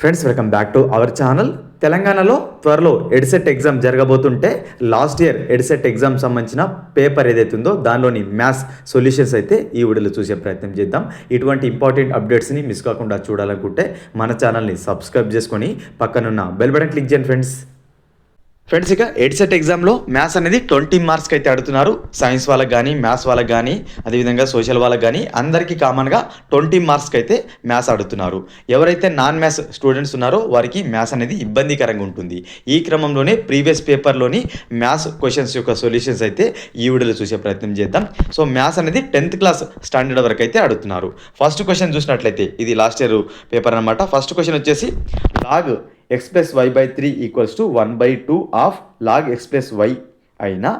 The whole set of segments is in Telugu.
Friends, welcome back to our channel. తెలంగాణలో త్వరలో ఎడ్సెట్ ఎగ్జామ్ జరగబోతుంటే లాస్ట్ ఇయర్ ఎడ్సెట్ ఎగ్జామ్ సంబంధించిన పేపర్ ఏదైతే ఉందో దానిలోని మ్యాథ్స్ సొల్యూషన్స్ అయితే ఈ వీడియోలో చూసే ప్రయత్నం చేద్దాం. ఇటువంటి ఇంపార్టెంట్ అప్డేట్స్ని మిస్ కాకుండా చూడాలనుకుంటే మన ఛానల్ని సబ్స్క్రైబ్ చేసుకొని పక్కనున్న బెల్ బటన్ క్లిక్ చేయండి ఫ్రెండ్స్. ఇక ఎడ్సెట్ ఎగ్జామ్లో మ్యాథ్స్ అనేది 20 మార్క్స్కి అయితే అడుగుతున్నారు. సైన్స్ వాళ్ళకి కానీ, మ్యాథ్స్ వాళ్ళకి కానీ, అదేవిధంగా సోషల్ వాళ్ళకి కానీ అందరికీ కామన్గా 20 మార్క్స్కి అయితే మ్యాథ్స్ అడుగుతున్నారు. ఎవరైతే నాన్ మ్యాథ్స్ స్టూడెంట్స్ ఉన్నారో వారికి మ్యాథ్స్ అనేది ఇబ్బందికరంగా ఉంటుంది. ఈ క్రమంలోనే ప్రీవియస్ పేపర్లోని మ్యాథ్స్ క్వశ్చన్స్ యొక్క సొల్యూషన్స్ అయితే ఈ వీడియోలో చూసే ప్రయత్నం చేద్దాం. సో మ్యాథ్స్ అనేది 10th క్లాస్ స్టాండర్డ్ వరకు అయితే అడుగుతున్నారు. ఫస్ట్ క్వశ్చన్ చూసినట్లయితే ఇది లాస్ట్ ఇయర్ పేపర్ అనమాట. ఫస్ట్ క్వశ్చన్ వచ్చేసి log x plus y by 3 equals to 1/2 of log x plus y అయినా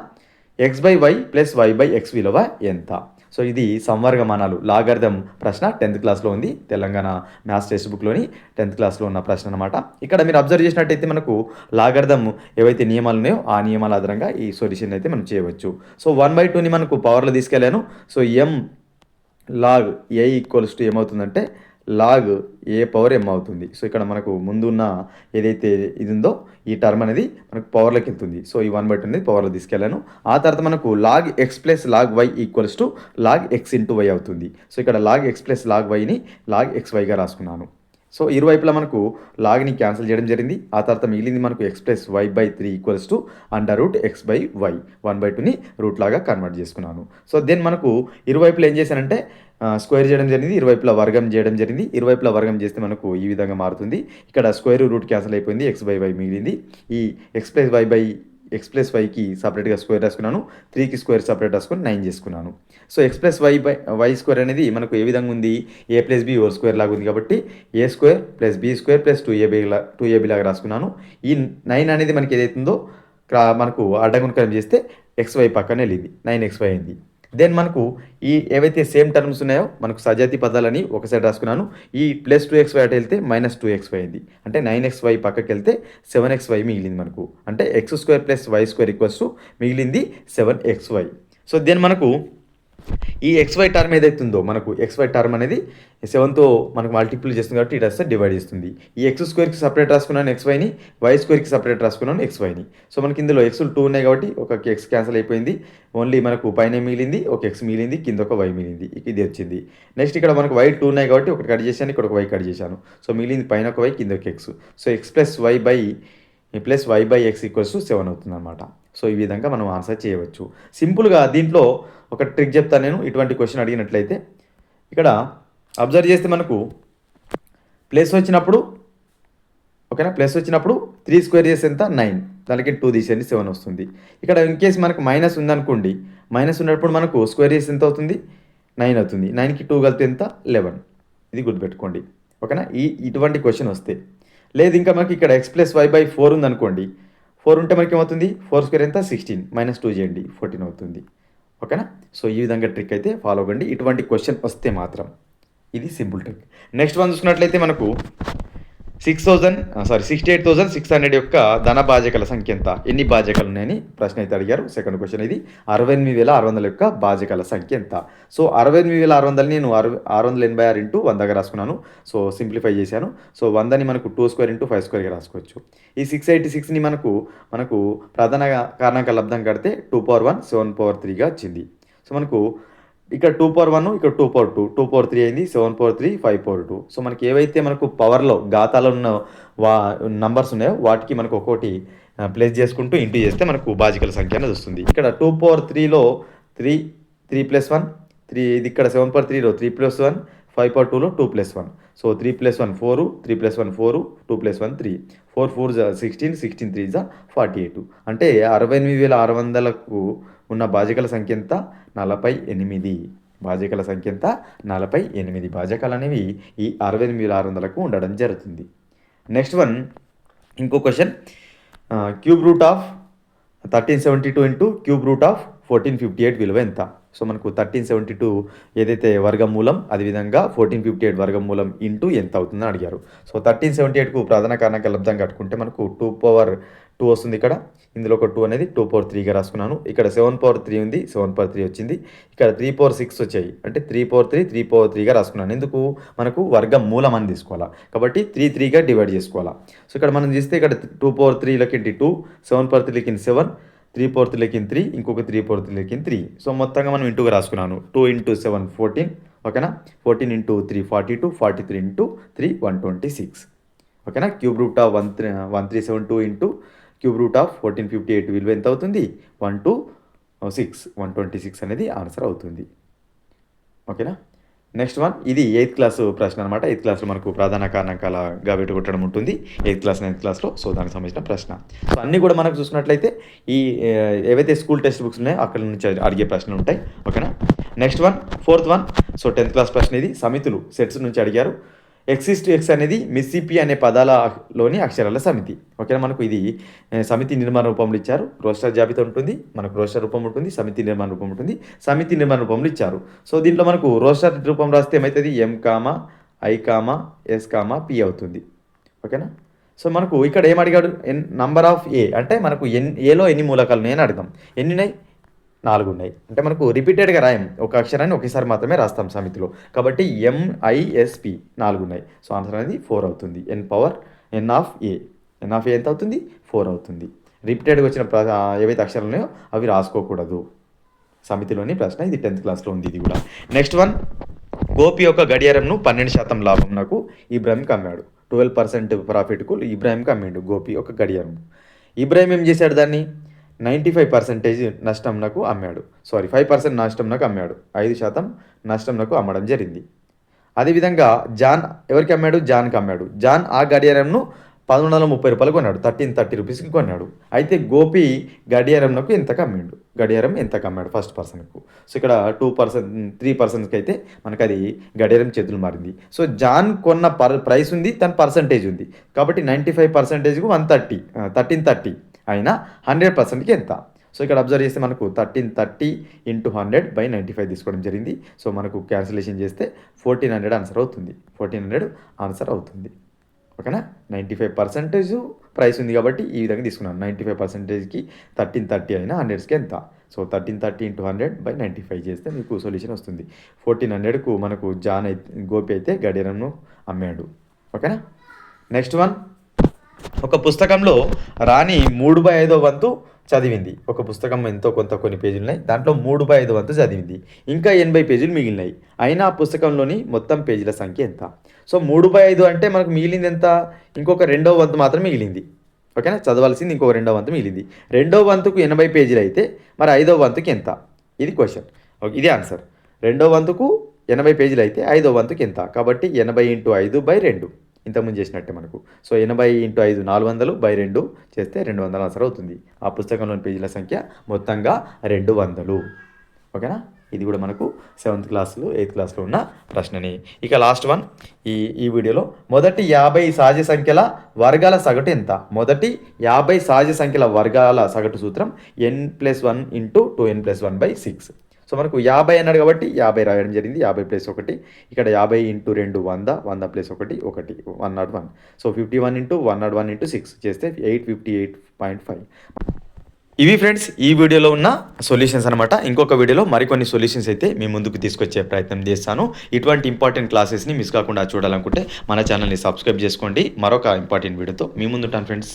x by y plus y by x విలువ ఎంత? సో ఇది సంవర్గమానాలు లాగర్థం ప్రశ్న 10th క్లాస్లో ఉంది. తెలంగాణ మ్యాథ్స్ టెక్స్ట్ బుక్లోని 10th క్లాస్లో ఉన్న ప్రశ్న అనమాట. ఇక్కడ మీరు అబ్జర్వ్ చేసినట్టయితే మనకు లాగర్థం ఏవైతే నియమాలు ఉన్నాయో ఆ నియమాల ఆధారంగా ఈ సొల్యూషన్ అయితే మనం చేయవచ్చు. సో 1/2ని మనకు పవర్లో తీసుకెళ్ళాను. So m log a equals to ఏమవుతుందంటే లాగ్ ఏ పవర్ ఎమ్ అవుతుంది. సో ఇక్కడ మనకు ముందున్న ఏదైతే ఇది ఉందో ఈ టర్మ్ అనేది మనకు పవర్లోకి వెళ్తుంది. సో ఈ 1/2 అనేది పవర్లో తీసుకెళ్ళాను. ఆ తర్వాత మనకు log x plus log y equals to log x into y అవుతుంది. సో ఇక్కడ లాగ్ ఎక్స్ ప్లస్ లాగ్ వైని లాగ్ ఎక్స్ వైగా రాసుకున్నాను. సో ఇరువైపులా మనకు లాగ్ని క్యాన్సిల్ చేయడం జరిగింది. ఆ తర్వాత మిగిలింది మనకు x plus y by 3 equals to under root x by y 1/2ని రూట్ లాగా కన్వర్ట్ చేసుకున్నాను. సో దెన్ మనకు ఇరువైపులా ఏం చేశానంటే స్క్వేర్ చేయడం జరిగింది, ఇరువైపులా వర్గం చేయడం జరిగింది. ఇరువైపులా వర్గం చేస్తే మనకు ఈ విధంగా మారుతుంది. ఇక్కడ స్క్వేర్ రూట్ క్యాన్సిల్ అయిపోయింది, ఎక్స్ బై వై మిగిలింది. ఈ x plus y by x plus వైకి సపరేట్గా స్క్వేర్ రాసుకున్నాను, 3కి స్క్వేర్ సపరేట్ రాసుకొని 9 చేసుకున్నాను. So x plus y by y square అనేది మనకు ఏ విధంగా ఉంది, a plus b whole square లాగా ఉంది కాబట్టి a square plus b square plus 2ab లాగా రాసుకున్నాను. ఈ 9 అనేది మనకి ఏదైతుందో మనకు అడ్డగుణకం చేస్తే xy పక్కన వెళ్ళింది, 9xy అయింది. దెన్ మనకు ఈ ఏవైతే సేమ్ టర్మ్స్ ఉన్నాయో మనకు సజాతి పదాలని ఒక సైడ్ రాసుకున్నాను. ఈ ప్లస్ 2xy అటు వెళ్తే మైనస్ 2xy అయింది. అంటే 9xy పక్కకి వెళ్తే 7xy మిగిలింది మనకు. అంటే x² plus y² equals to మిగిలింది 7xy. సో దెన్ మనకు ఈ xy టర్మ్ ఏదైతుందో మనకు xy టర్మ్ అనేది 7తో మనకు మల్టిపుల్ చేస్తుంది కాబట్టి ఇటు వస్తే డివైడ్ చేస్తుంది. ఈ x² సపరేట్ రాసుకున్నాను xyని, y² సపరేట్ రాసుకున్నాను xyని. సో మనకి ఇందులో xలు 2 ఉన్నాయి కాబట్టి ఒక x క్యాన్సిల్ అయిపోయింది. ఓన్లీ మనకు పైన మిగిలింది, ఒక x మిగిలింది, కింద ఒక y మిగిలింది, ఇది వచ్చింది. నెక్స్ట్ ఇక్కడ మనకు y 2 ఉన్నాయి కాబట్టి ఒకటి కట్ చేశాను, ఇక్కడ ఒక y కట్ చేశాను. సో మిగిలింది పైన ఒక y, కింద ఒక x. So x plus y by plus y by x equals to 7 అవుతుంది అనమాట. సో ఈ విధంగా మనం ఆన్సర్ చేయవచ్చు. సింపుల్గా దీంట్లో ఒక ట్రిక్ చెప్తాను నేను. ఇటువంటి క్వశ్చన్ అడిగినట్లయితే ఇక్కడ అబ్జర్వ్ చేస్తే మనకు ప్లస్ వచ్చినప్పుడు ఓకేనా, ప్లస్ వచ్చినప్పుడు 3 స్క్వేర్ చేస్తే ఎంత 9, దానికి 2 తీసేయండి 7 వస్తుంది. ఇక్కడ ఇన్ కేసు మనకు మైనస్ ఉందనుకోండి, మైనస్ ఉన్నప్పుడు మనకు స్క్వేర్ చేస్తే ఎంత అవుతుంది 9 అవుతుంది. 9కి 2 కలిపితే ఎంత 11. ఇది గుర్తుపెట్టుకోండి ఓకేనా. ఇటువంటి క్వశ్చన్ వస్తే లేదు ఇంకా మనకి ఇక్కడ x ప్లస్ వై బై 4 ఉందనుకోండి, 4 ఉంటే మనకి ఏమవుతుంది 4 స్క్వేర్ ఎంత 16, మైనస్ 2 చేయండి 14 అవుతుంది ఓకేనా. సో ఈ విధంగా ట్రిక్ అయితే ఫాలో అవ్వండి ఇటువంటి క్వశ్చన్ వస్తే మాత్రం. ఇది సింపుల్ ట్రిక్. నెక్స్ట్ వన్ చూసినట్లయితే మనకు 68,600 యొక్క ధన భాజకాల సంఖ్య ఎంత, ఎన్ని భాజకాలు ఉన్నాయని ప్రశ్న అయితే అడిగారు. సెకండ్ క్వశ్చన్ ఇది. 68,600 యొక్క భాజకాల సంఖ్య ఎంత? సో 68,600 నేను 686 ఇంటూ 100గా రాసుకున్నాను. సో సింప్లిఫై చేశాను. సో 100ని మనకు 2² ఇంటూ 5² రాసుకోవచ్చు. ఈ 686ని మనకు ప్రధాన కారణాంక లబ్ధం కడితే 2/1 7/3గా వచ్చింది. సో మనకు ఇక్కడ 2/1 ఇక్కడ 2/2 2/3 అయింది, 7/3 5/2. సో మనకి ఏవైతే మనకు పవర్లో ఘాతాలో ఉన్న నంబర్స్ ఉన్నాయో వాటికి మనకు ఒక్కొక్కటి ప్లస్ చేసుకుంటూ ఇంటూ చేస్తే మనకు భాజకాల సంఖ్య అనేది వస్తుంది. ఇక్కడ 2/3లో 3 ప్లస్ 1 3, ఇది ఇక్కడ 7/3లో 3 plus 1, 5/2లో 2 plus 1. So 3 plus 1 4, 3 plus 1 4, 2 plus 1 3, 4 4 16, 16 3 48. అంటే 68,600కు ఉన్న భాజకాల సంఖ్య ఎంత 48. భాజకాల సంఖ్య ఎంత 48. భాజకాలు అనేవి ఈ 68,600కు ఉండడం జరుగుతుంది. నెక్స్ట్ వన్ ఇంకో question. Cube root of 1372 into cube root of 1458 విలువ ఎంత? సో మనకు 1372 ఏదైతే వర్గమూలం అదేవిధంగా 1458 వర్గమూలం ఇంటూ ఎంత అవుతుందని అడిగారు. సో 1378కు ప్రధాన కారణాంక లబ్ధం కట్టుకుంటే మనకు 2/2 వస్తుంది. ఇక్కడ ఇందులో ఒక 2 అనేది 2/3గా రాసుకున్నాను. ఇక్కడ 7/3 ఉంది, 7/3 వచ్చింది. ఇక్కడ 3/6 వచ్చాయి, అంటే 3/3 3/3గా రాసుకున్నాను. ఎందుకు, మనకు వర్గమూలం అని తీసుకోవాలా కాబట్టి 3గా డివైడ్ చేసుకోవాలా. సో ఇక్కడ మనం చూస్తే ఇక్కడ 2/3 2, 7/3 7, 3/4 3, ఇంకొక 3/4 3. సో మొత్తంగా మనం ఇంటూగా రాసుకున్నాను. 2 × 7 14, ఓకేనా. 14 × 3 42, 43 × 3 126, ఓకేనా. Cube root of 1372 into cube root of 1458 విలువ ఎంత అవుతుంది, 126 అనేది ఆన్సర్ అవుతుంది, ఓకేనా. నెక్స్ట్ వన్, ఇది 8th క్లాస్ ప్రశ్న అనమాట. 8th క్లాస్లో మనకు ప్రధాన కారణాంకాలుగా విడగొట్టడం ఉంటుంది 8th క్లాస్ 9th క్లాస్లో. సో దానికి సంబంధించిన ప్రశ్న. సో అన్నీ కూడా మనకు చూసుకున్నట్లయితే ఈ ఏవైతే స్కూల్ టెక్స్ట్ బుక్స్ ఉన్నాయో అక్కడ నుంచి అడిగే ప్రశ్నలు ఉంటాయి, ఓకేనా. Next one, 4th one. So 10th class ప్రశ్న ఇది. సమితులు సెట్స్ నుంచి అడిగారు. X అనేది మిస్సిపి అనే పదాలలోని అక్షరాల సమితి, ఓకేనా. మనకు ఇది సమితి నిర్మాణ రూపంలో ఇచ్చారు. రోస్టర్ జాబితా ఉంటుంది, మనకు రోస్టర్ రూపం ఉంటుంది, సమితి నిర్మాణ రూపం ఉంటుంది. సమితి నిర్మాణ రూపంలో ఇచ్చారు. సో దీంట్లో మనకు రోస్టర్ రూపం రాస్తే ఏమవుతుంది, M, I, S, P అవుతుంది, ఓకేనా. సో మనకు ఇక్కడ ఏం అడిగాడు, నంబర్ ఆఫ్ ఏ అంటే మనకు ఏలో ఎన్ని మూలకాలు ఉన్నాయని అడుగుతాం. ఎన్ని ఉన్నాయి, 4 ఉన్నాయి. అంటే మనకు రిపీటెడ్గా రాయం, ఒక అక్షరాన్ని ఒకేసారి మాత్రమే రాస్తాం సమితిలో. కాబట్టి MISP 4 ఉన్నాయి. సో ఆన్సర్ అనేది 4 అవుతుంది. N ఆఫ్ ఏ ఎంత అవుతుంది, 4 అవుతుంది. రిపీటెడ్గా వచ్చిన ఏవైతే అక్షరాలు ఉన్నాయో అవి రాసుకోకూడదు సమితిలోని ప్రశ్న. ఇది 10th క్లాస్లో ఉంది ఇది కూడా. నెక్స్ట్ వన్, గోపి యొక్క గడియారంను 12% లాభం నాకు ఇబ్రాహింకి అమ్మాడు. 12% ప్రాఫిట్కు ఇబ్రాహింకి అమ్మాడు గోపి ఒక గడియారం. ఇబ్రాహిం ఏం చేశాడు, దాన్ని 95% నష్టం నాకు అమ్మాడు. 5% నష్టం నాకు అమ్మాడు. 5% నష్టం నాకు అమ్మడం జరిగింది. అదేవిధంగా జాన్ ఎవరికి అమ్మాడు, జాన్కి అమ్మాడు. జాన్ ఆ గడియారంను 1130 రూపాయలు కొన్నాడు, 1330 రూపీస్కి కొన్నాడు. అయితే గోపి గడియారంకు ఎంతకు అమ్మాడు, గడియారం ఎంతకు అమ్మాడు ఫస్ట్ పర్సన్కు. సో ఇక్కడ 3%కి అయితే మనకు అది గడియారం చేతులు మారింది. సో జాన్ కొన్న ప్రైస్ ఉంది, తన పర్సంటేజ్ ఉంది. కాబట్టి 95%కు 1330 అయినా 100%కి ఎంత. సో ఇక్కడ అబ్జర్వ్ చేస్తే మనకు 1330 × 100/95 తీసుకోవడం జరిగింది. సో మనకు క్యాన్సిలేషన్ చేస్తే 1400 ఆన్సర్ అవుతుంది. 1400 ఆన్సర్ అవుతుంది, ఓకేనా. 95% ప్రైస్ ఉంది కాబట్టి ఈ విధంగా తీసుకున్నాను. 95%కి 1330 అయినా 100కి ఎంత. సో 1330 × 100/95 చేస్తే మీకు సొల్యూషన్ వస్తుంది. 1400కు మనకు గోపి అయితే గడియారంను అమ్మాడు, ఓకేనా. నెక్స్ట్ వన్, ఒక పుస్తకంలో రాణి 3/5 వంతు చదివింది. ఒక పుస్తకం ఎంతో కొంత కొన్ని పేజీలు ఉన్నాయి, దాంట్లో 3/5 వంతు చదివింది. ఇంకా 80 పేజీలు మిగిలినాయి. అయినా ఆ పుస్తకంలోని మొత్తం పేజీల సంఖ్య ఎంత. సో 3/5 అంటే మనకు మిగిలింది ఎంత, ఇంకొక 2వ వంతు మాత్రం మిగిలింది, ఓకేనా. చదవాల్సింది ఇంకొక 2వ వంతు మిగిలింది. 2వ వంతుకు 80 పేజీలు అయితే మరి 5వ వంతుకి ఎంత, ఇది క్వశ్చన్, ఇది ఆన్సర్. 2వ వంతుకు 80 పేజీలు అయితే 5వ వంతుకి ఎంత. కాబట్టి 80 × 5/2 ఇంతకుముందు చేసినట్టే మనకు. సో 80 × 5 400/2 చేస్తే 200 ఆన్సర్ అవుతుంది. ఆ పుస్తకంలోని పేజీల సంఖ్య మొత్తంగా 200, ఓకేనా. ఇది కూడా మనకు 7th క్లాస్లో 8th క్లాస్లో ఉన్న ప్రశ్నని. ఇక లాస్ట్ వన్ ఈ వీడియోలో, మొదటి 50 సహజ సంఖ్యల వర్గాల సగటు ఎంత. మొదటి 50 సహజ సంఖ్యల వర్గాల సగటు సూత్రం n+1 × 2n+1/6. సో మనకు 50 అన్నాడు కాబట్టి 50 రాయడం జరిగింది. 50 + 1, ఇక్కడ 50 × 2 100, 100 + 1 101. సో 51 × 101 × 6 చేస్తే 858.5. ఇవి ఫ్రెండ్స్ ఈ వీడియోలో ఉన్న సొల్యూషన్స్ అనమాట. ఇంకొక వీడియోలో మరికొన్ని సొల్యూషన్స్ అయితే మీ ముందుకు తీసుకొచ్చే ప్రయత్నం చేస్తాను. ఇటువంటి ఇంపార్టెంట్ క్లాసెస్ని మిస్ కాకుండా చూడాలనుకుంటే మన ఛానల్ని సబ్స్క్రైబ్ చేసుకోండి. మరొక ఇంపార్టెంట్ వీడియోతో మీ ముందుంటాను ఫ్రెండ్స్.